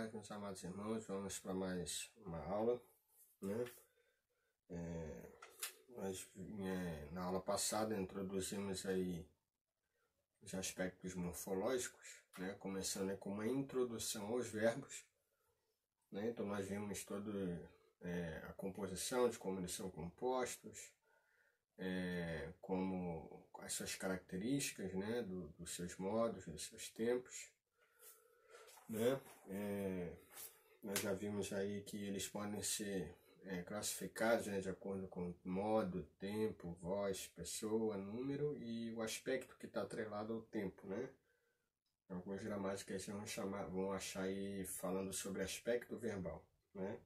paz, meus amados irmãos. Vamos para mais uma aula, né? Na aula passada introduzimos aí os aspectos morfológicos, né? Começando com uma introdução aos verbos, né? Então nós vimos toda a composição, de como eles são compostos, como as suas características, né? Dos seus modos, dos seus tempos, né? Nós já vimos aí que eles podem ser classificados, né, de acordo com modo, tempo, voz, pessoa, número e o aspecto que está atrelado ao tempo, né? Algumas gramáticas vão achar aí falando sobre aspecto verbal, né?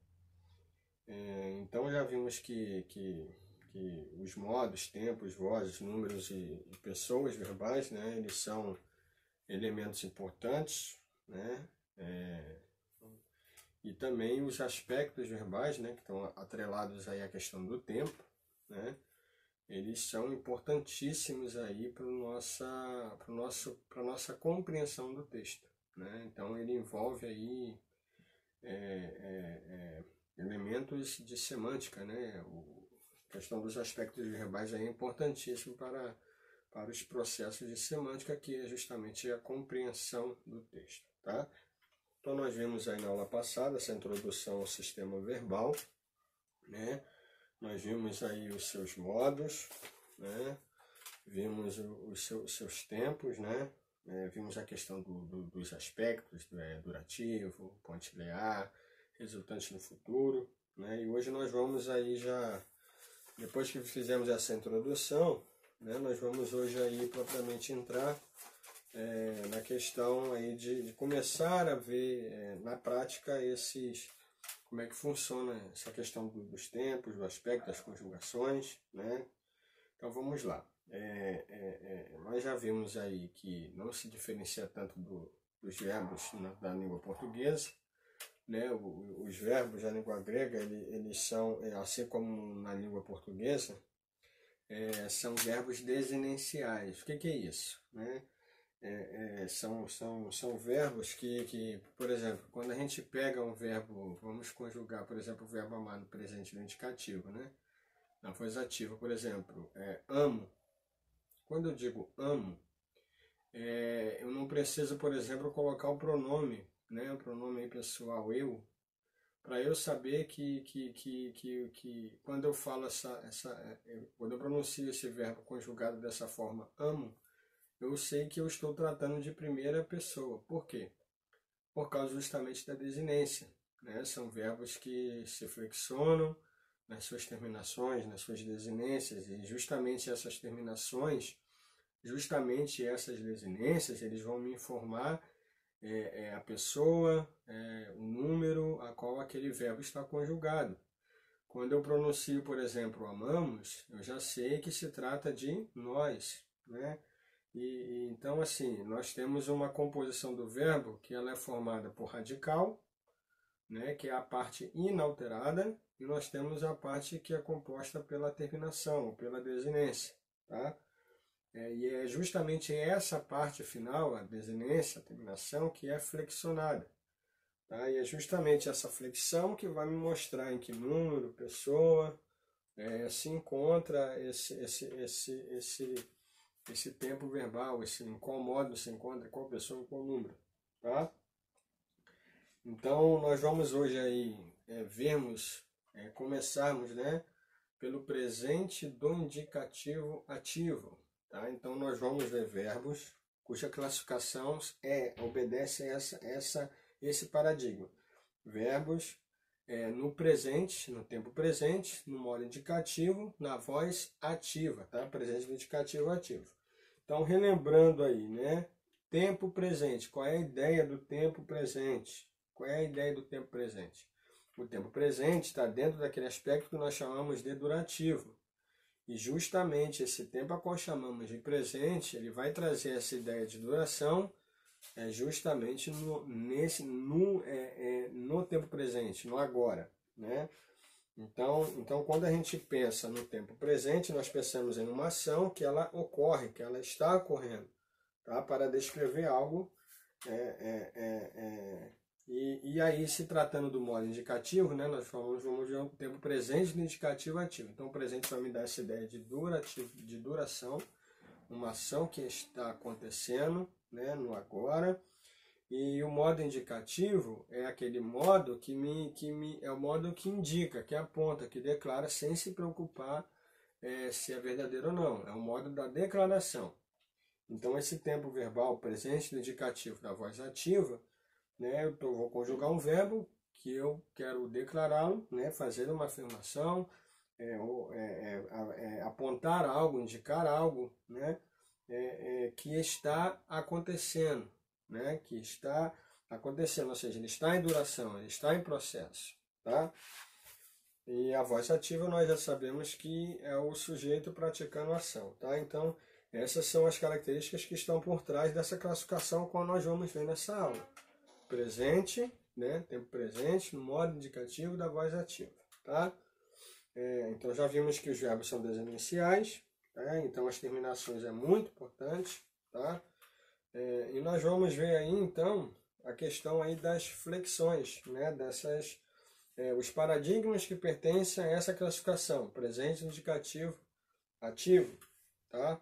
Então já vimos que os modos, tempos, vozes, números e pessoas verbais, né, eles são elementos importantes, né? E também os aspectos verbais, né, que estão atrelados aí à questão do tempo, né, eles são importantíssimos aí para a nossa compreensão do texto, né? Então ele envolve aí elementos de semântica, né? A questão dos aspectos verbais aí é importantíssimo para os processos de semântica, que é justamente a compreensão do texto, tá? Então nós vimos aí na aula passada essa introdução ao sistema verbal, né? Nós vimos aí os seus modos, né? Vimos os seus tempos, né? Vimos a questão dos aspectos, durativo, pontilhar, resultante no futuro, né? E hoje nós vamos aí já, depois que fizemos essa introdução, né? Nós vamos hoje aí propriamente entrar na questão aí de começar a ver na prática como é que funciona essa questão dos tempos, do aspecto, das conjugações, né? Então vamos lá. Nós já vimos aí que não se diferencia tanto dos verbos da língua portuguesa, né? Os verbos da língua grega, eles são, assim como na língua portuguesa, são verbos desinenciais. O que é isso, né? São verbos que, por exemplo, quando a gente pega um verbo, vamos conjugar, por exemplo, o verbo amar no presente no indicativo, né? Na voz ativa, por exemplo, amo. Quando eu digo amo, eu não preciso, por exemplo, colocar o pronome, né? O pronome pessoal eu, para eu saber que quando eu falo quando eu pronuncio esse verbo conjugado dessa forma, amo, eu sei que eu estou tratando de primeira pessoa. Por quê? Por causa justamente da desinência, né? São verbos que se flexionam nas suas terminações, nas suas desinências, e justamente essas terminações, justamente essas desinências, eles vão me informar a pessoa, o número a qual aquele verbo está conjugado. Quando eu pronuncio, por exemplo, amamos, eu já sei que se trata de nós, né? Então, assim, nós temos uma composição do verbo que ela é formada por radical, né, que é a parte inalterada, e nós temos a parte que é composta pela terminação, ou pela desinência, tá? E é justamente essa parte final, a desinência, a terminação, que é flexionada, tá? E é justamente essa flexão que vai me mostrar em que número, pessoa, se encontra esse tempo verbal, em qual modo se encontra, qual pessoa, qual número, tá? Então, nós vamos hoje aí começarmos, né, pelo presente do indicativo ativo, tá? Então, nós vamos ver verbos cuja classificação obedece a esse paradigma. Verbos no presente, no tempo presente, no modo indicativo, na voz ativa, tá? Presente do indicativo ativo. Então, relembrando aí, né? Tempo presente. Qual é a ideia do tempo presente? Qual é a ideia do tempo presente? O tempo presente está dentro daquele aspecto que nós chamamos de durativo. E justamente esse tempo a qual chamamos de presente, ele vai trazer essa ideia de duração justamente no tempo presente, no agora, né? Então, quando a gente pensa no tempo presente, nós pensamos em uma ação que ela ocorre, que ela está ocorrendo, tá? Para descrever algo E aí, se tratando do modo indicativo, né, nós vamos ver um tempo presente do indicativo ativo. Então, o presente vai me dar essa ideia de duração, uma ação que está acontecendo, né, no agora. E o modo indicativo é aquele modo é o modo que indica, que aponta, que declara sem se preocupar se é verdadeiro ou não. É o modo da declaração. Então, esse tempo verbal presente do indicativo da voz ativa, né, vou conjugar um verbo que eu quero declará-lo, né, fazer uma afirmação, apontar algo, indicar algo, né, que está acontecendo, né, que está acontecendo, ou seja, ele está em duração, ele está em processo, tá? E a voz ativa nós já sabemos que é o sujeito praticando a ação, tá? Então, essas são as características que estão por trás dessa classificação quando nós vamos ver nessa aula. Presente, né? Tempo presente, no modo indicativo da voz ativa, tá? Então já vimos que os verbos são desiniciais, tá? Então as terminações é muito importante, tá? E nós vamos ver aí então a questão aí das flexões, né? Os paradigmas que pertencem a essa classificação, presente, indicativo, ativo, tá?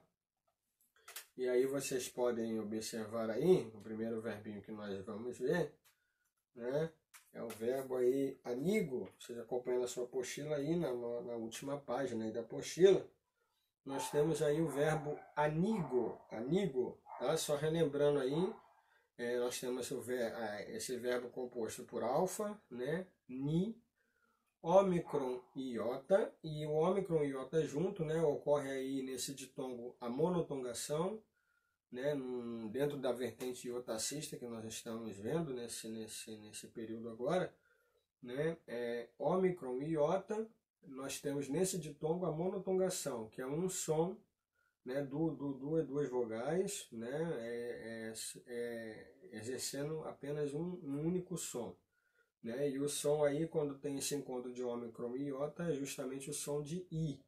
E aí vocês podem observar aí, o primeiro verbinho que nós vamos ver, né? É o verbo aí anigo. Vocês acompanham a sua apostila aí, na última página aí da apostila. Nós temos aí o verbo anigo, tá? Só relembrando aí, nós temos esse verbo composto por alfa, né? Ni, ômicron e iota. E o ômicron e iota junto, né? Ocorre aí nesse ditongo a monotongação, né, dentro da vertente iotacista que nós estamos vendo nesse período agora, né, ômicron e iota, nós temos nesse ditongo a monotongação, que é um som, né, duas vogais, né, exercendo apenas um único som. Né, e o som aí, quando tem esse encontro de ômicron e iota, é justamente o som de I.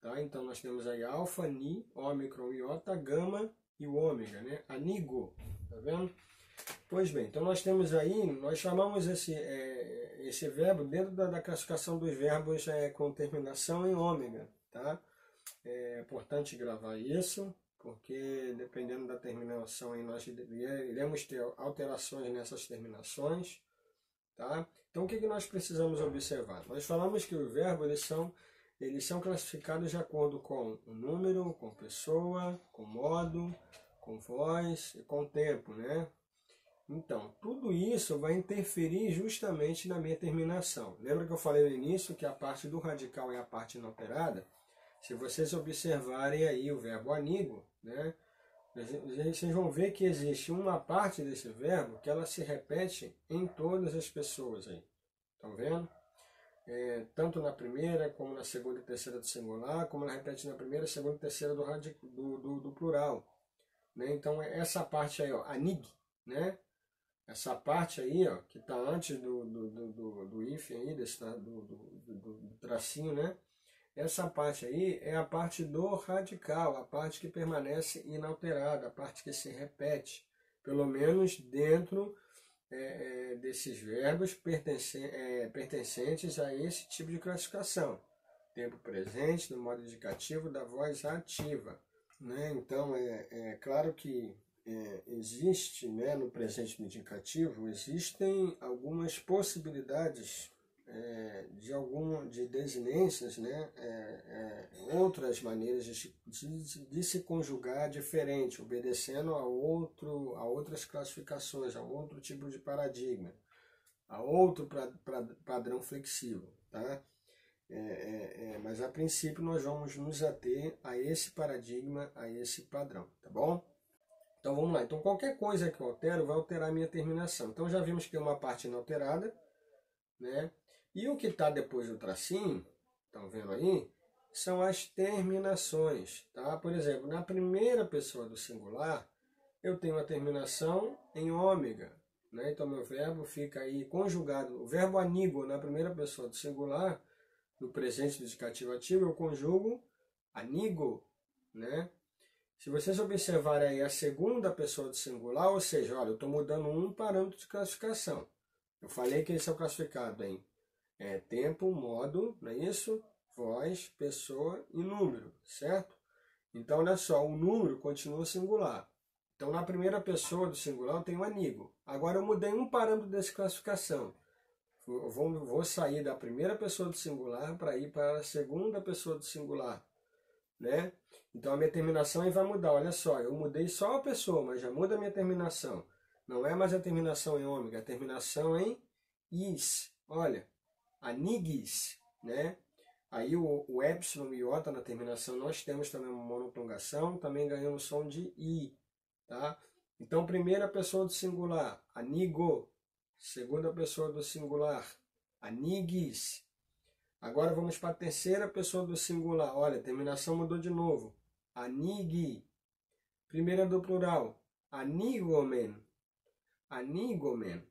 Tá? Então nós temos aí alfa, ni, ômicron, iota, gama e o ômega, né? Anigo, tá vendo? Pois bem, então nós temos aí, nós chamamos esse verbo dentro da classificação dos verbos com terminação em ômega, tá? É importante gravar isso, porque dependendo da terminação aí nós iremos ter alterações nessas terminações, tá? Então o que nós precisamos observar? Nós falamos que os verbos eles são classificados de acordo com o número, com pessoa, com modo, com voz e com tempo, né? Então, tudo isso vai interferir justamente na minha terminação. Lembra que eu falei no início que a parte do radical é a parte inalterada? Se vocês observarem aí o verbo anigo, né? Vocês vão ver que existe uma parte desse verbo que ela se repete em todas as pessoas aí. Estão vendo? Tanto na primeira, como na segunda e terceira do singular, como ela repete na primeira, segunda e terceira do plural. Né? Então, essa parte aí, ó, anig, né? Essa parte aí, ó, que está antes do if aí, do tracinho, né? Essa parte aí é a parte do radical, a parte que permanece inalterada, a parte que se repete, pelo menos dentro desses verbos pertencentes a esse tipo de classificação. Tempo presente, no modo indicativo da voz ativa. Né? Então, é claro que existe, né, no presente indicativo, existem algumas possibilidades de desinências, né, outras maneiras de se conjugar diferente, obedecendo a outras classificações, a outro tipo de paradigma, a outro padrão flexível, tá? Mas a princípio nós vamos nos ater a esse paradigma, a esse padrão, tá bom? Então vamos lá. Então qualquer coisa que eu altero vai alterar a minha terminação. Então já vimos que tem uma parte inalterada, né? E o que está depois do tracinho, estão vendo aí, são as terminações, tá? Por exemplo, na primeira pessoa do singular, eu tenho a terminação em ômega, né? Então meu verbo fica aí conjugado. O verbo anigo na primeira pessoa do singular, no presente do indicativo ativo, eu conjugo anigo, né? Se vocês observarem aí a segunda pessoa do singular, ou seja, olha, eu estou mudando um parâmetro de classificação. Eu falei que esse é o classificado em tempo, modo, não é isso? Voz, pessoa e número, certo? Então, olha só, o número continua singular. Então, na primeira pessoa do singular eu tenho anigo. Agora eu mudei um parâmetro dessa classificação. Vou sair da primeira pessoa do singular para ir para a segunda pessoa do singular, né? Então a minha terminação aí vai mudar. Olha só, eu mudei só a pessoa, mas já muda a minha terminação. Não é mais a terminação em ômega, é a terminação em is. Olha, anigis, né? Aí o epsilon e iota na terminação nós temos também uma monotongação, também ganhamos som de i, tá? Então primeira pessoa do singular, anigo. Segunda pessoa do singular, anigis. Agora vamos para a terceira pessoa do singular. Olha, a terminação mudou de novo. Anigi. Primeira do plural, anigomen. Anigomen.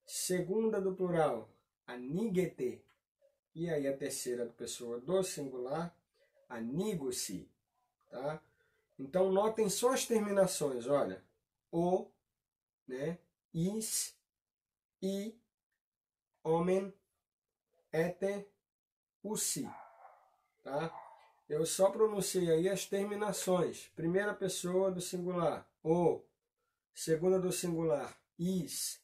Segunda do plural, anigete. E aí a terceira pessoa do singular, anigo-se. Tá? Então notem só as terminações. Olha, o, né, is, i, homem, ete, usi, tá? Eu só pronunciei aí as terminações. Primeira pessoa do singular, o. Segunda do singular, is.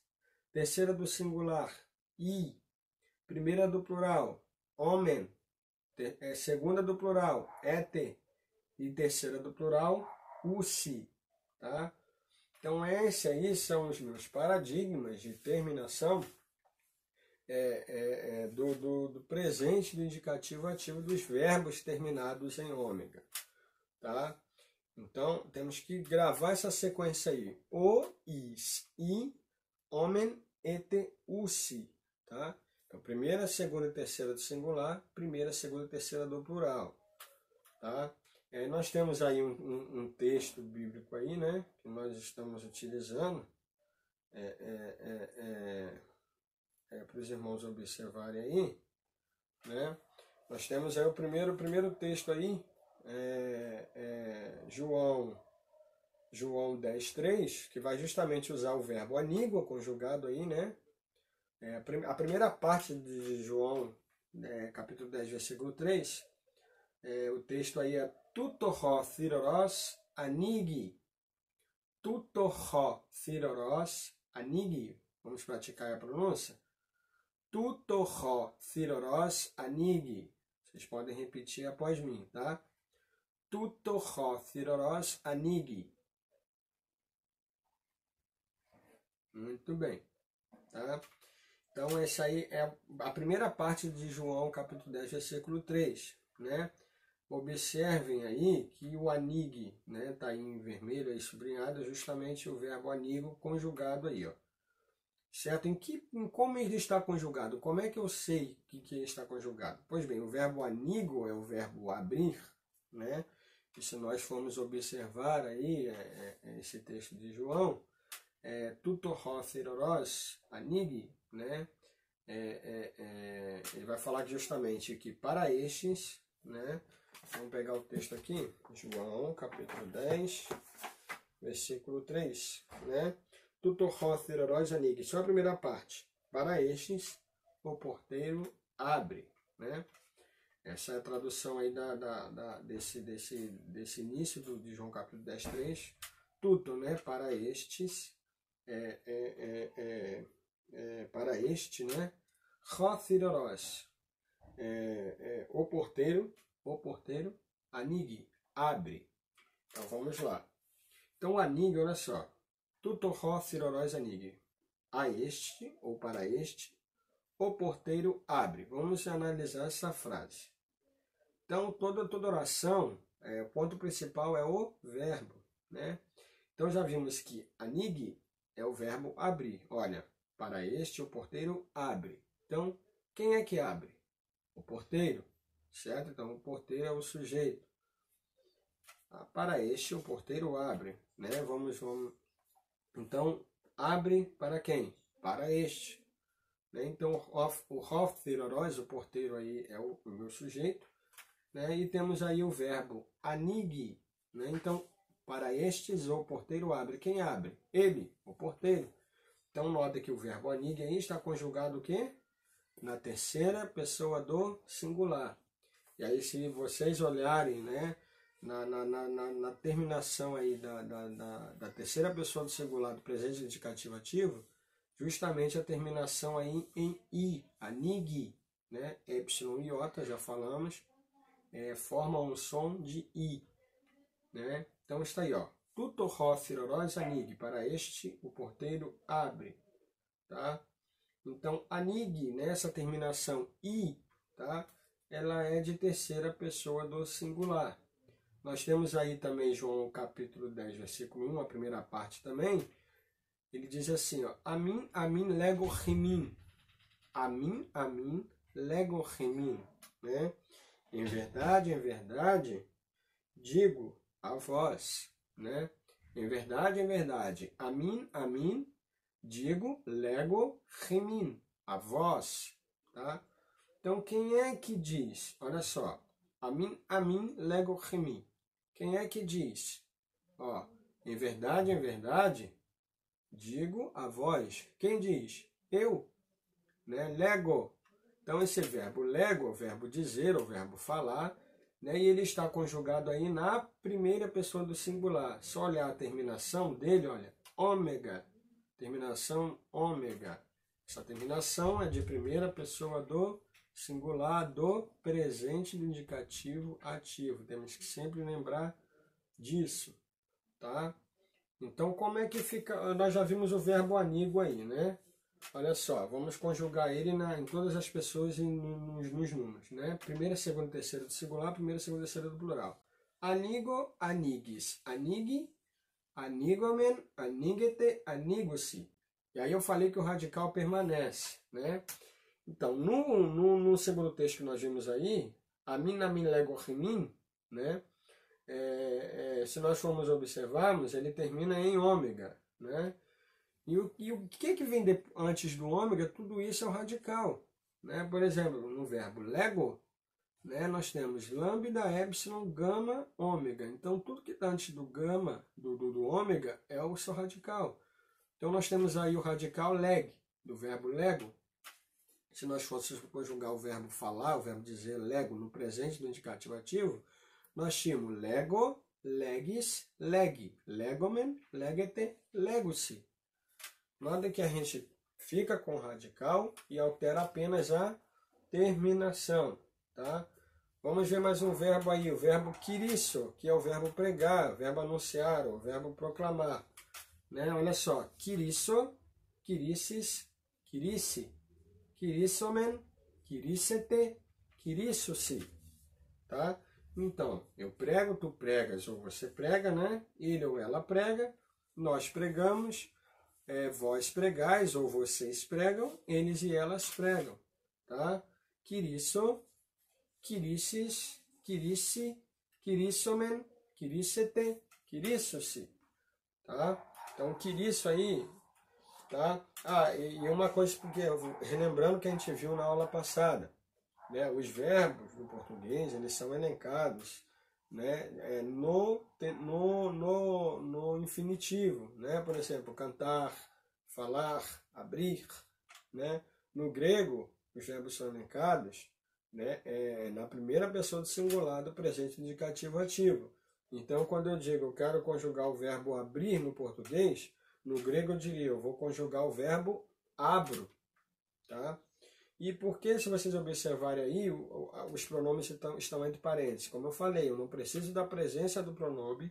Terceira do singular, i. Primeira do plural, homem. Segunda do plural, ete. E terceira do plural, usi, tá? Então esses aí são os meus paradigmas de terminação do presente, do indicativo ativo dos verbos terminados em ômega, tá? Então temos que gravar essa sequência aí: o, is, i, homem, ete, usi, tá? Então primeira, segunda e terceira do singular, primeira, segunda e terceira do plural, tá? Nós temos aí um texto bíblico aí, né, que nós estamos utilizando para os irmãos observarem aí, né? Nós temos aí o primeiro texto aí, João 10:3, que vai justamente usar o verbo anigo conjugado aí, né? A primeira parte de João, capítulo 10, versículo 3, o texto aí é tutoró thiroros anigi. Tutoró thiroros anigi. Vamos praticar a pronúncia? Tutoró thiroros anigi. Vocês podem repetir após mim, tá? Tutoró thiroros anigi. Muito bem, tá? Então essa aí é a primeira parte de João capítulo 10, versículo 3, né? Observem aí que o anig, né, tá aí em vermelho aí sublinhado, justamente o verbo anigo conjugado aí, ó. Certo? Em como ele está conjugado? Como é que eu sei que ele está conjugado? Pois bem, o verbo anigo é o verbo abrir, né? E se nós formos observar aí esse texto de João, tutoró thiroros anig, né? Ele vai falar justamente que para estes, né? Vamos pegar o texto aqui, João capítulo 10, versículo 3, né? Tutoró thiroros anig, só a primeira parte. Para estes, o porteiro abre, né? Essa é a tradução aí desse início de João capítulo 10, 3. Tudo, né? Para estes, para este, né? Rothiroros, o porteiro, anig, abre. Então vamos lá. Então anig, olha só. Tutoró thiroros anig. A este, ou para este, o porteiro abre. Vamos analisar essa frase. Então toda oração, o ponto principal é o verbo, né? Então já vimos que anig é o verbo abrir. Olha, para este o porteiro abre. Então, quem é que abre? O porteiro, certo? Então, o porteiro é o sujeito. Para este o porteiro abre, né? Vamos. Então, abre para quem? Para este. Né? Então, o rothiroros, o porteiro aí é o meu sujeito. Né? E temos aí o verbo anig. Né? Então, para estes o porteiro abre. Quem abre? Ele, o porteiro. Então, nota que o verbo anig aí está conjugado o quê? Na terceira pessoa do singular. E aí, se vocês olharem, né, na terminação aí da terceira pessoa do singular do presente indicativo ativo, justamente a terminação aí em i, anig, né, epsilon e iota, já falamos, forma um som de i, né? Então está aí, ó. Tuto hofiroros anig, para este o porteiro abre, tá? Então anig, nessa terminação i, tá? Ela é de terceira pessoa do singular. Nós temos aí também João capítulo 10, versículo 1, a primeira parte também. Ele diz assim, ó, Amin, amin, lego remin. Amin, amin, lego remin. Né? Em verdade, digo a vós. Né? Em verdade, amin, amin, digo, lego remin. A vós. Tá? Então, quem é que diz? Olha só. Amin, amin, lego remin. Quem é que diz? Ó, em verdade, digo a vós. Quem diz? Eu. Né? Lego. Então, esse verbo lego, o verbo dizer, o verbo falar, né? E ele está conjugado aí na primeira pessoa do singular. Só olhar a terminação dele, olha, ômega. Terminação ômega. Essa terminação é de primeira pessoa do singular do presente do indicativo ativo. Temos que sempre lembrar disso, tá? Então, como é que fica? Nós já vimos o verbo anigo aí, né? Olha só, vamos conjugar ele em todas as pessoas e nos números, né? Primeira, segunda, terceira do singular, primeira, segunda, terceira do plural. Anigo, anigis, anigi, anigomen, anigete, anigo-se. E aí eu falei que o radical permanece, né? Então, no segundo texto que nós vimos aí, amin, amin, lego, remin, né? Se nós formos observarmos, ele termina em ômega, né? E o que vem antes do ômega? Tudo isso é o radical, né? Por exemplo, no verbo lego, né, nós temos lambda, epsilon, gama, ômega. Então, tudo que está antes do gama, do ômega, é o seu radical. Então, nós temos aí o radical leg, do verbo lego. Se nós fôssemos conjugar o verbo falar, o verbo dizer lego no presente do indicativo ativo, nós tínhamos lego, legis, leg, legomen, legete, lego-se. Nota que a gente fica com o radical e altera apenas a terminação, tá? Vamos ver mais um verbo aí, o verbo quirisso, que é o verbo pregar, o verbo anunciar, o verbo proclamar. Né? Olha só, quirisso, quirissis, quirisse, quirissomen, quirissete, quirissosi, tá? Então, eu prego, tu pregas, ou você prega, né? Ele ou ela prega, nós pregamos, vós pregais, ou vocês pregam, eles e elas pregam, tá? Quirisso, quirissis, quirisse, quirissomen, quirissete, quirissosi, tá? Então, quirisso aí, tá? E uma coisa, porque relembrando que a gente viu na aula passada, né? Os verbos no português, eles são elencados, né? No infinitivo, né? Por exemplo, cantar, falar, abrir, né? No grego, os verbos são elencados, né? Na primeira pessoa do singular do presente indicativo ativo. Então, quando eu digo eu quero conjugar o verbo abrir no português, no grego eu diria eu vou conjugar o verbo abro, tá? E porque, se vocês observarem aí, os pronomes estão entre parênteses. Como eu falei, eu não preciso da presença do pronome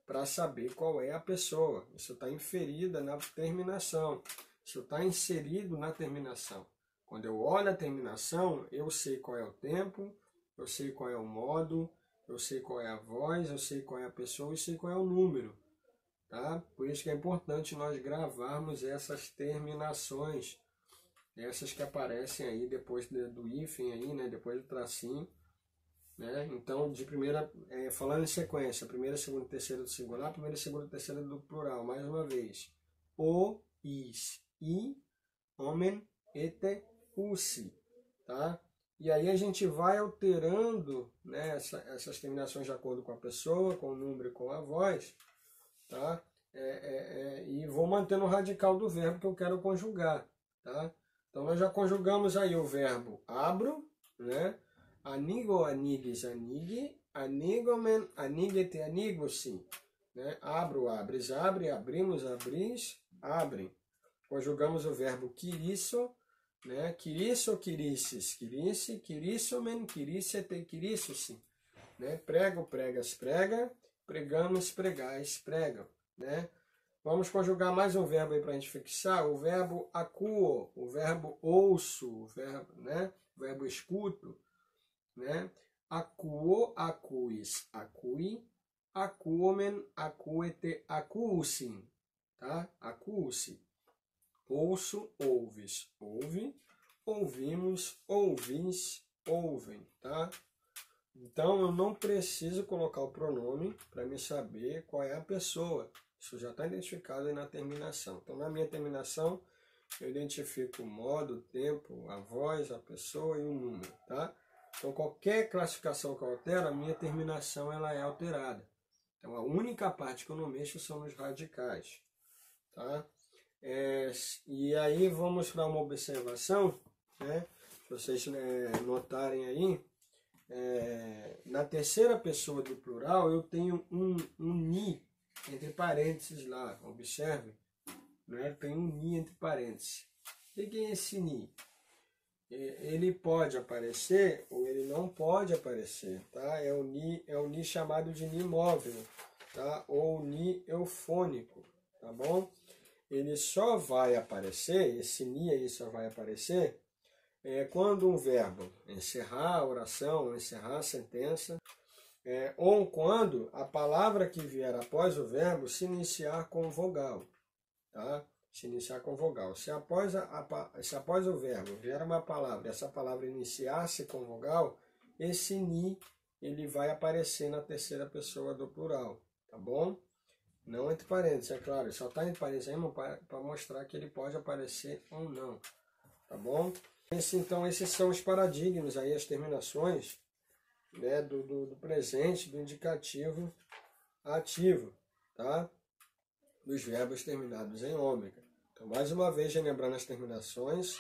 para saber qual é a pessoa. Isso está inferida na terminação. Isso está inserido na terminação. Quando eu olho a terminação, eu sei qual é o tempo, eu sei qual é o modo, eu sei qual é a voz, eu sei qual é a pessoa e sei qual é o número. Tá? Por isso que é importante nós gravarmos essas terminações, essas que aparecem aí depois do hífen, aí, né? Depois do tracinho. Né? Então, de primeira, falando em sequência, primeira, segunda, terceira do singular, primeira, segunda, terceira do plural, mais uma vez. O, is, i, homem, ete, ussi, tá? E aí a gente vai alterando, né, essas terminações de acordo com a pessoa, com o número e com a voz, tá? e vou manter no radical do verbo que eu quero conjugar, tá? Então nós já conjugamos aí o verbo abro, né? Anigo, anigues, anigue, anigomen, anigete, anigo-se, né? Abro, abres, abre, abrimos, abris, abrem. Conjugamos o verbo quirisso, né? Quirisso, quirisses, quirisse, quirissomen, quirissete, quirissosi, né? Prego, pregas, prega, pregamos, pregais, pregam, né? Vamos conjugar mais um verbo aí para a gente fixar, o verbo acuo, o verbo ouço, o verbo, né? O verbo escuto, né? Acuo, acuis, acui, acuomen, acuete, acuusim, tá? Acuusi. Ouço, ouves, ouve, ouvimos, ouvis, ouvem, tá? Então eu não preciso colocar o pronome para me saber qual é a pessoa. Isso já está identificado aí na terminação. Então na minha terminação eu identifico o modo, o tempo, a voz, a pessoa e o número, tá? Então qualquer classificação que eu altero, a minha terminação ela é alterada. Então a única parte que eu não mexo são nos radicais, tá? E aí vamos para uma observação, né? Se vocês notarem aí, na terceira pessoa do plural eu tenho um ni entre parênteses lá, observe, né? Tem um ni entre parênteses. O que é esse ni? Ele pode aparecer ou ele não pode aparecer, tá? É o ni chamado de ni móvel, tá? Ou ni eufônico, tá bom? Ele só vai aparecer, esse ni aí só vai aparecer quando um verbo encerrar a oração, encerrar a sentença, ou quando a palavra que vier após o verbo se iniciar com vogal, tá? Se iniciar com vogal. Se após o verbo vier uma palavra, essa palavra iniciar-se com vogal, esse ni ele vai aparecer na terceira pessoa do plural, tá bom? Não entre parênteses, é claro, só está entre parênteses aí para mostrar que ele pode aparecer ou não, tá bom? Então esses são os paradigmas aí, as terminações, né, do presente, do indicativo ativo, tá? Dos verbos terminados em ômega. Então, mais uma vez, relembrando as terminações,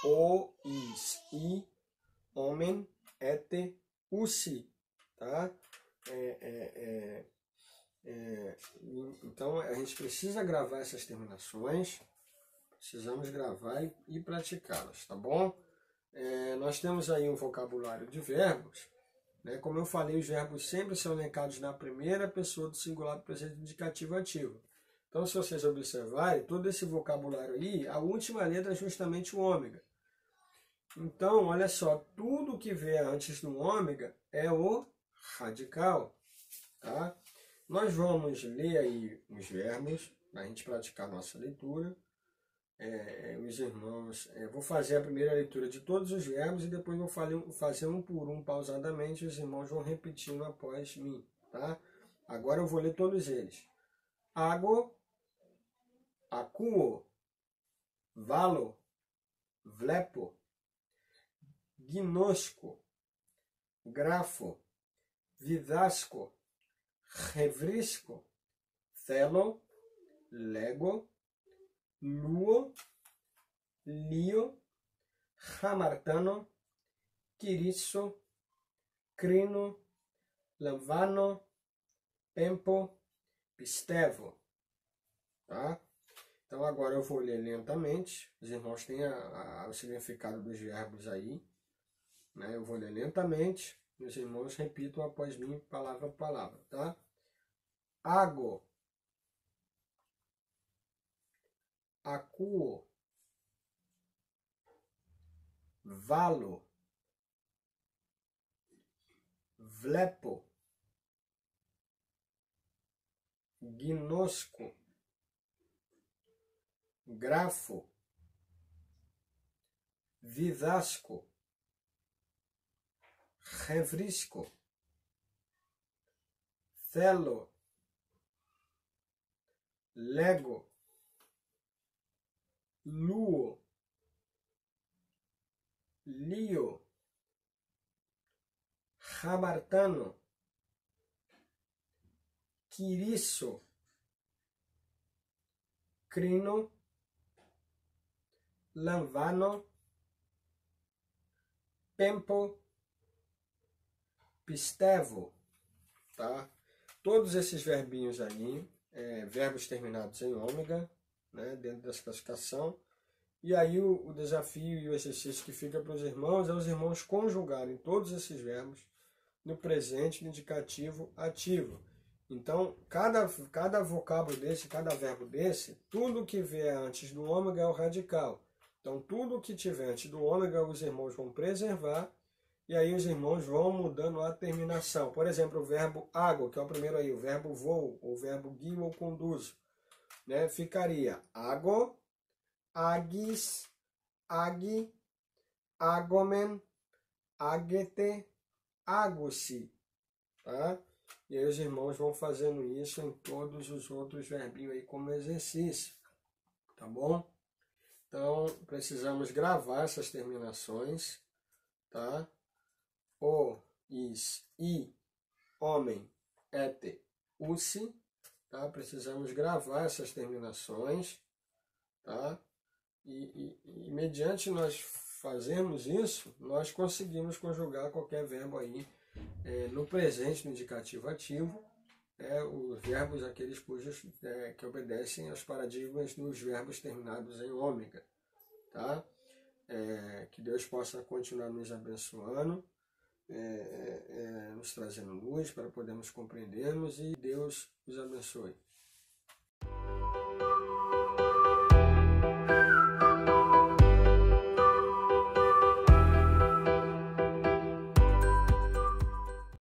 o, is, i, homem, ete, usi, tá? Então, a gente precisa gravar essas terminações, precisamos gravar e praticá-las, tá bom? Nós temos aí um vocabulário de verbos, né? Como eu falei, os verbos sempre são elencados na primeira pessoa do singular do presente indicativo ativo. Então, se vocês observarem, todo esse vocabulário aí, a última letra é justamente o ômega. Então, olha só, tudo que vier antes do ômega é o radical, tá? Nós vamos ler aí os verbos, para a gente praticar a nossa leitura. Os irmãos, vou fazer a primeira leitura de todos os verbos e depois vou fazer um por um pausadamente, os irmãos vão repetindo após mim, tá? Agora eu vou ler todos eles. Ago, acuo, valo, vlepo, gnosco, grafo, vidasco, revrisco, thelo, lego, luo, lio, hamartano, quirisso, crino, lamvano, pempo, pistevo, tá? Então agora eu vou ler lentamente, os irmãos têm o significado dos verbos aí, né? Eu vou ler lentamente, e os irmãos repitam após mim, palavra por palavra, tá? Ago, acuo, valo, vlepo, gnosco, grafo, vidasco, revrisco, thelo, lego, luo, lio, hamartano, quirisso, crino, lanvano, pempo, pistevo, tá? Todos esses verbinhos aí, verbos terminados em ômega, né, dentro dessa classificação. E aí o desafio e o exercício que fica para os irmãos é os irmãos conjugarem todos esses verbos no presente, no indicativo, ativo. Então, cada vocábulo desse, cada verbo desse, tudo que vier antes do ômega é o radical. Então, tudo que tiver antes do ômega, os irmãos vão preservar, e aí os irmãos vão mudando a terminação. Por exemplo, o verbo água, que é o primeiro aí, o verbo voo, ou o verbo guio ou conduzo, né? Ficaria água, agis, agi, agomen, agete, agusi, tá? E aí os irmãos vão fazendo isso em todos os outros verbinhos aí como exercício, tá bom? Então, precisamos gravar essas terminações, tá? O, is, i, homem, ete, usi, tá? Precisamos gravar essas terminações, tá? E mediante nós fazermos isso, nós conseguimos conjugar qualquer verbo aí no presente, no indicativo ativo, os verbos aqueles cujos que obedecem aos paradigmas dos verbos terminados em ômega, tá? Que Deus possa continuar nos abençoando, nos trazendo luz para podermos compreendermos, e Deus os abençoe.